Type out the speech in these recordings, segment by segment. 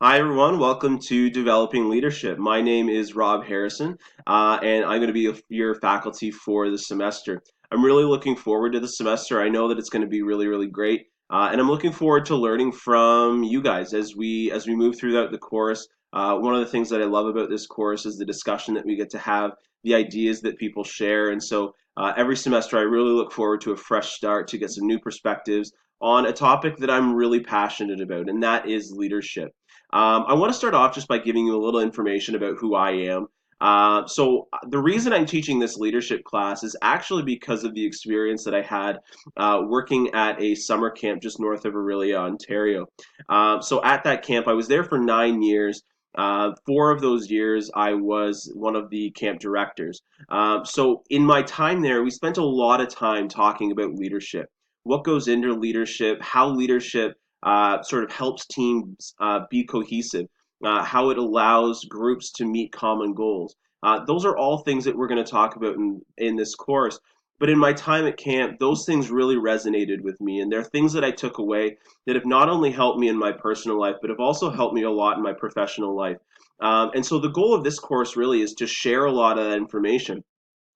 Hi, everyone. Welcome to Developing Leadership. My name is Rob Harrison, and I'm going to be your faculty for the semester. I'm really looking forward to the semester. I know that it's going to be really, really great, and I'm looking forward to learning from you guys as we move throughout the course. One of the things that I love about this course is the discussion that we get to have, the ideas that people share, and so every semester I really look forward to a fresh start to get some new perspectives on a topic that I'm really passionate about, and that is leadership. I want to start off just by giving you a little information about who I am. The reason I'm teaching this leadership class is actually because of the experience that I had working at a summer camp just north of Orillia, Ontario. At that camp, I was there for 9 years. 4 of those years, I was one of the camp directors. In my time there, we spent a lot of time talking about leadership, what goes into leadership, how leadership sort of helps teams be cohesive, how it allows groups to meet common goals. Those are all things that we're going to talk about in this course. But in my time at camp, those things really resonated with me. And they're things that I took away that have not only helped me in my personal life, but have also helped me a lot in my professional life. And so the goal of this course really is to share a lot of that information,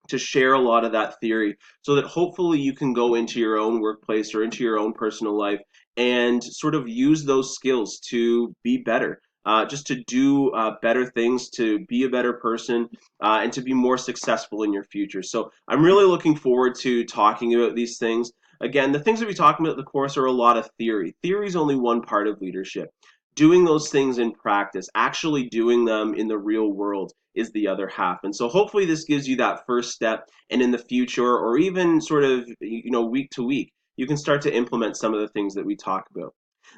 to share a lot of that theory so that hopefully you can go into your own workplace or into your own personal life and sort of use those skills to be better, just to do better things, to be a better person, and to be more successful in your future. So I'm really looking forward to talking about these things. Again, the things that we talk about in the course are a lot of theory. Theory is only one part of leadership. Doing those things in practice, actually doing them in the real world, is the other half. And so hopefully this gives you that first step, and in the future, or even sort of, week to week, you can start to implement some of the things that we talk about.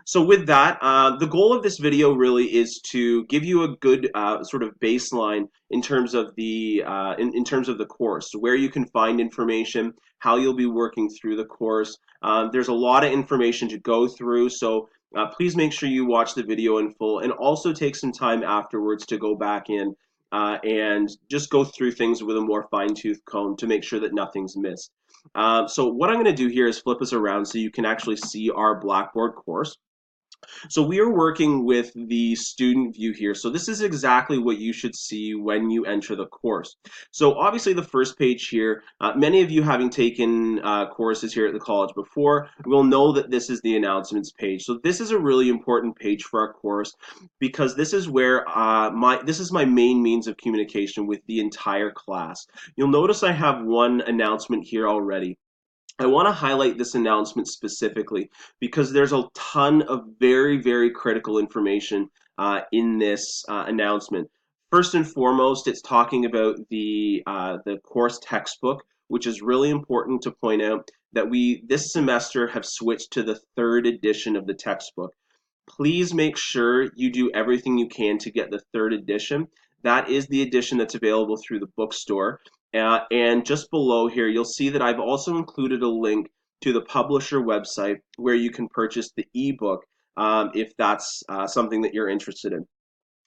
So with that, the goal of this video really is to give you a good sort of baseline in terms of in terms of the course, where you can find information, how you'll be working through the course. There's a lot of information to go through, so please make sure you watch the video in full, and also take some time afterwards to go back in and just go through things with a more fine-tooth comb to make sure that nothing's missed. So what I'm going to do here is flip us around so you can actually see our Blackboard course. So we are working with the student view here. So this is exactly what you should see when you enter the course. So obviously the first page here, many of you having taken courses here at the college before will know that this is the announcements page. So this is a really important page for our course because this is where this is my main means of communication with the entire class. You'll notice I have one announcement here already. I want to highlight this announcement specifically because there's a ton of very, very critical information in this announcement. First and foremost, it's talking about the course textbook, which is really important to point out that we this semester have switched to the third edition of the textbook. Please make sure you do everything you can to get the third edition. That is the edition that's available through the bookstore. And just below here, you'll see that I've also included a link to the publisher website where you can purchase the ebook if that's something that you're interested in.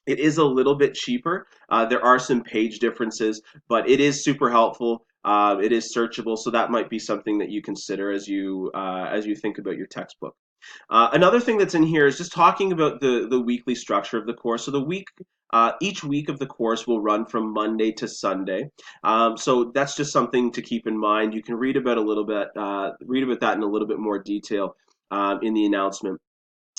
It is a little bit cheaper. There are some page differences, but it is super helpful. It is searchable, so that might be something that you consider as you think about your textbook. Another thing that's in here is just talking about the weekly structure of the course. So each week of the course will run from Monday to Sunday. So that's just something to keep in mind. You can read about read about that in a little bit more detail in the announcement.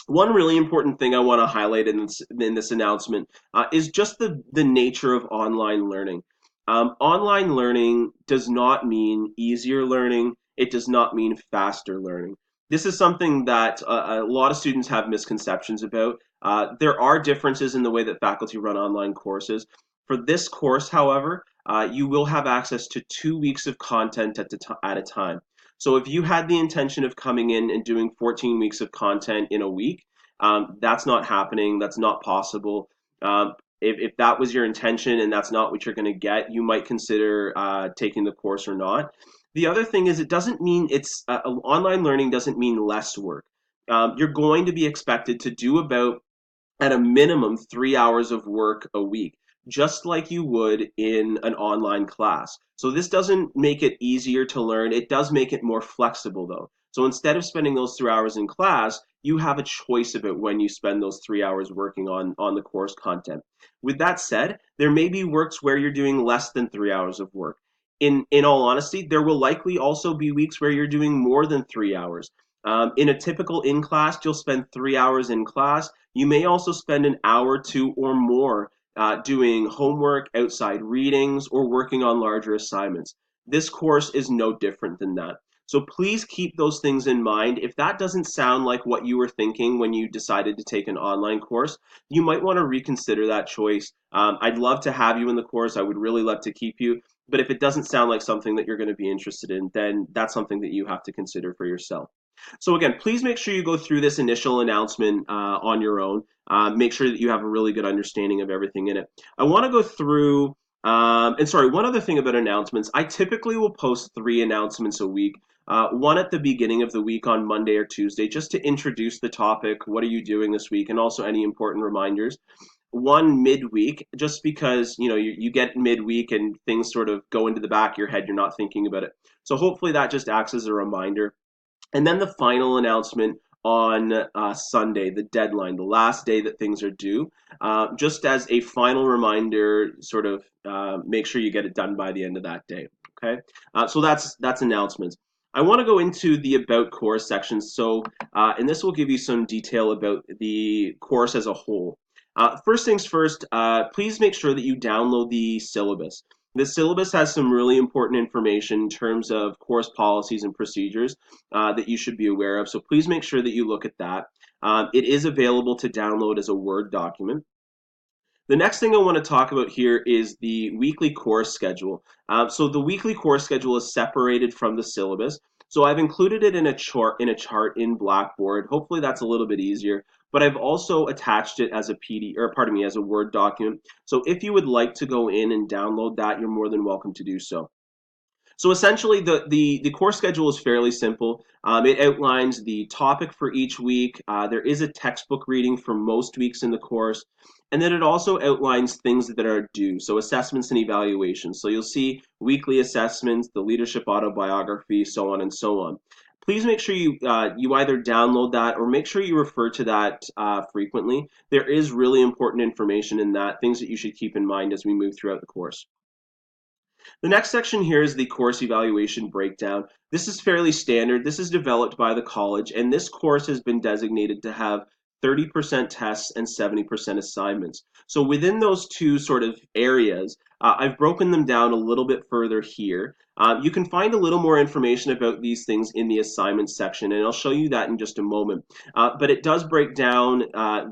One really important thing I want to highlight in this announcement is just the nature of online learning. Online learning does not mean easier learning. It does not mean faster learning. This is something that a lot of students have misconceptions about. There are differences in the way that faculty run online courses. For this course, however, you will have access to 2 weeks of content at a time. So if you had the intention of coming in and doing 14 weeks of content in a week, that's not happening. That's not possible. If that was your intention and that's not what you're going to get, you might consider taking the course or not. The other thing is, it doesn't mean online learning doesn't mean less work. You're going to be expected to do about, at a minimum, 3 hours of work a week, just like you would in an online class. So this doesn't make it easier to learn. It does make it more flexible, though. So instead of spending those 3 hours in class, you have a choice about when you spend those 3 hours working on the course content. With that said, there may be works where you're doing less than 3 hours of work. In all honesty, there will likely also be weeks where you're doing more than 3 hours. In a typical in class, you'll spend 3 hours in class. You may also spend an hour, two, or more doing homework, outside readings, or working on larger assignments. This course is no different than that. So please keep those things in mind. If that doesn't sound like what you were thinking when you decided to take an online course, you might want to reconsider that choice. I'd love to have you in the course. I would really love to keep you. But if it doesn't sound like something that you're going to be interested in, then that's something that you have to consider for yourself. So again, please make sure you go through this initial announcement on your own. Make sure that you have a really good understanding of everything in it. I want to go through, and sorry, one other thing about announcements. I typically will post 3 announcements a week. One at the beginning of the week on Monday or Tuesday, just to introduce the topic, what are you doing this week, and also any important reminders. One midweek, just because you get midweek and things sort of go into the back of your head, you're not thinking about it. So hopefully that just acts as a reminder. And then the final announcement on Sunday, the deadline, the last day that things are due, just as a final reminder, sort of make sure you get it done by the end of that day. Okay, so that's announcements. I want to go into the About Course section, so and this will give you some detail about the course as a whole. First things first, please make sure that you download the syllabus. The syllabus has some really important information in terms of course policies and procedures that you should be aware of. So please make sure that you look at that. It is available to download as a Word document. The next thing I want to talk about here is the weekly course schedule. So the weekly course schedule is separated from the syllabus. So I've included it in a chart in Blackboard. Hopefully that's a little bit easier. But I've also attached it as a PD, or pardon me, as a Word document. So if you would like to go in and download that, you're more than welcome to do so. So essentially, the course schedule is fairly simple. It outlines the topic for each week. There is a textbook reading for most weeks in the course. And then it also outlines things that are due, so assessments and evaluations. So you'll see weekly assessments, the leadership autobiography, so on and so on. Please make sure you either download that or make sure you refer to that frequently. There is really important information in that, things that you should keep in mind as we move throughout the course. The next section here is the course evaluation breakdown. This is fairly standard. This is developed by the college, and this course has been designated to have 30% tests and 70% assignments. So within those two sort of areas, I've broken them down a little bit further here. You can find a little more information about these things in the assignments section, and I'll show you that in just a moment. But it does break down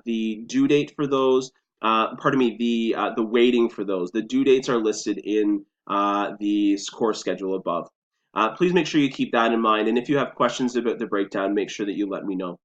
the due date for those, the weighting for those. The due dates are listed in the course schedule above. Please make sure you keep that in mind, and if you have questions about the breakdown, make sure that you let me know.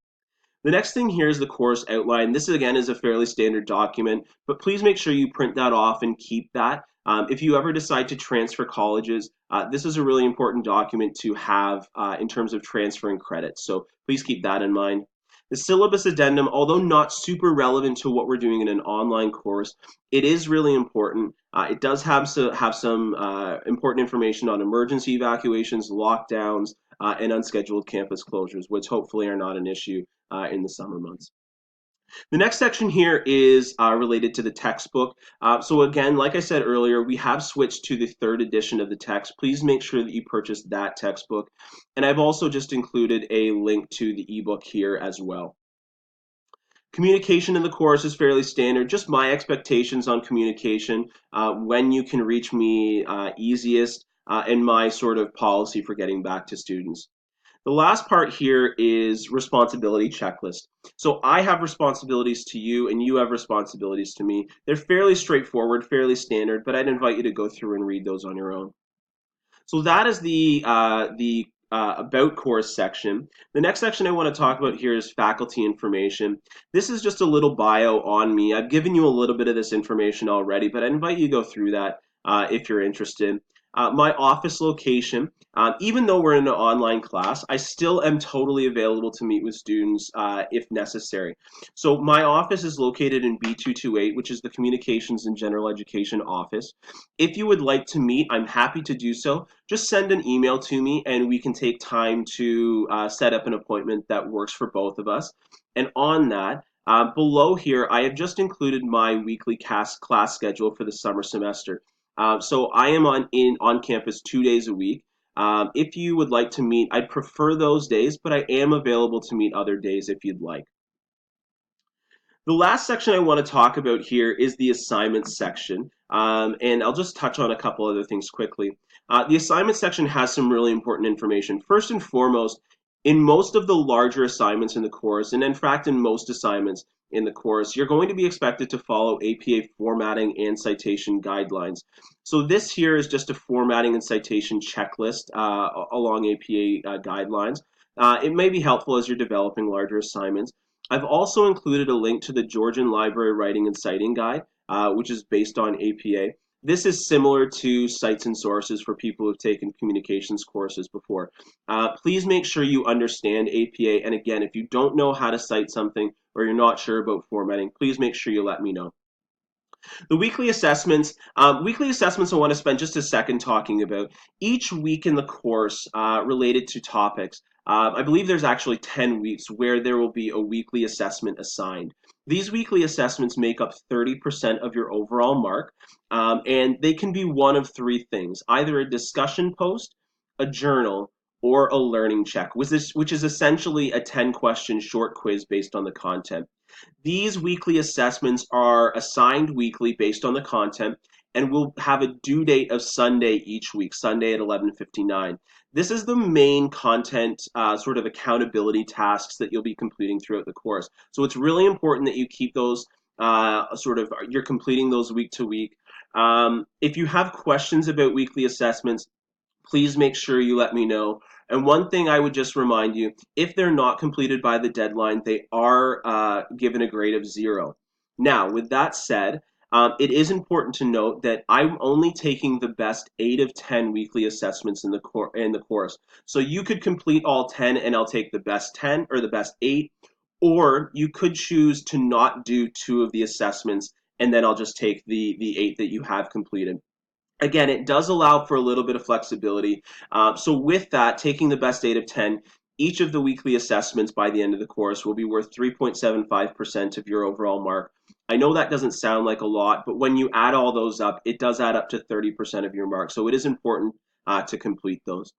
The next thing here is the course outline. This again is a fairly standard document, but please make sure you print that off and keep that. If you ever decide to transfer colleges, this is a really important document to have in terms of transferring credits, so please keep that in mind. The syllabus addendum, although not super relevant to what we're doing in an online course, it is really important. It does have some important information on emergency evacuations, lockdowns, and unscheduled campus closures, which hopefully are not an issue in the summer months. The next section here is related to the textbook. So again, like I said earlier, we have switched to the 3rd edition of the text. Please make sure that you purchase that textbook. And I've also just included a link to the ebook here as well. Communication in the course is fairly standard. Just my expectations on communication, when you can reach me easiest, and my sort of policy for getting back to students. The last part here is responsibility checklist. So I have responsibilities to you and you have responsibilities to me. They're fairly straightforward, fairly standard, but I'd invite you to go through and read those on your own. So that is the About Course section. The next section I want to talk about here is faculty information. This is just a little bio on me. I've given you a little bit of this information already, but I invite you to go through that if you're interested. My office location, even though we're in an online class, I still am totally available to meet with students if necessary. So my office is located in B228, which is the Communications and General Education office. If you would like to meet, I'm happy to do so. Just send an email to me and we can take time to set up an appointment that works for both of us. And on that, below here, I have just included my weekly class schedule for the summer semester. So I am on campus 2 days a week. If you would like to meet, I'd prefer those days, but I am available to meet other days if you'd like. The last section I want to talk about here is the assignments section, and I'll just touch on a couple other things quickly. The assignment section has some really important information. First and foremost, in most of the larger assignments in the course, and in fact in most assignments in the course, you're going to be expected to follow APA formatting and citation guidelines. So this here is just a formatting and citation checklist along APA guidelines. It may be helpful as you're developing larger assignments. I've also included a link to the Georgian Library Writing and Citing Guide, which is based on APA. This is similar to Cites and Sources for people who've taken communications courses before. Please make sure you understand APA, and again, if you don't know how to cite something or you're not sure about formatting, please make sure you let me know. The weekly assessments I want to spend just a second talking about. Each week in the course related to topics, I believe there's actually 10 weeks where there will be a weekly assessment assigned. These weekly assessments make up 30% of your overall mark, and they can be one of three things: either a discussion post, a journal, or a learning check, which is essentially a 10-question short quiz based on the content. These weekly assessments are assigned weekly based on the content and will have a due date of Sunday each week, Sunday at 11:59. This is the main content sort of accountability tasks that you'll be completing throughout the course. So it's really important that you keep those you're completing those week to week. If you have questions about weekly assessments, please make sure you let me know. And one thing I would just remind you, if they're not completed by the deadline, they are given a grade of 0. Now, with that said, it is important to note that I'm only taking the best 8 of 10 weekly assessments in the course. So you could complete all 10 and I'll take the best 10 or the best 8, or you could choose to not do 2 of the assessments and then I'll just take the 8 that you have completed. Again, it does allow for a little bit of flexibility. So with that, taking the best 8 of 10, each of the weekly assessments by the end of the course will be worth 3.75% of your overall mark. I know that doesn't sound like a lot, but when you add all those up, it does add up to 30% of your mark. So it is important to complete those.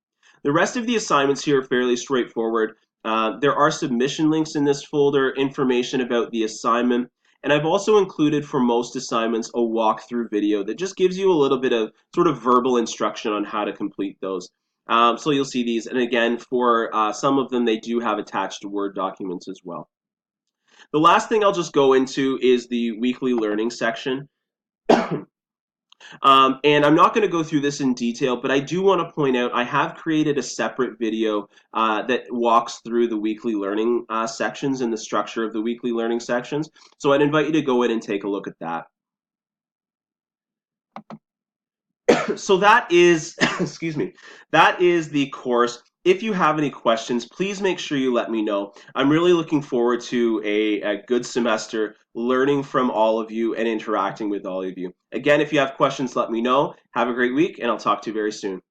The rest of the assignments here are fairly straightforward. There are submission links in this folder, information about the assignment, and I've also included for most assignments a walkthrough video that just gives you a little bit of sort of verbal instruction on how to complete those. So you'll see these, and again, for some of them, they do have attached Word documents as well. The last thing I'll just go into is the weekly learning section. And I'm not going to go through this in detail, but I do want to point out I have created a separate video that walks through the weekly learning sections and the structure of the weekly learning sections. So I'd invite you to go in and take a look at that. So that is, excuse me, that is the course. If you have any questions, please make sure you let me know. I'm really looking forward to a good semester, learning from all of you and interacting with all of you. Again, if you have questions, let me know. Have a great week, and I'll talk to you very soon.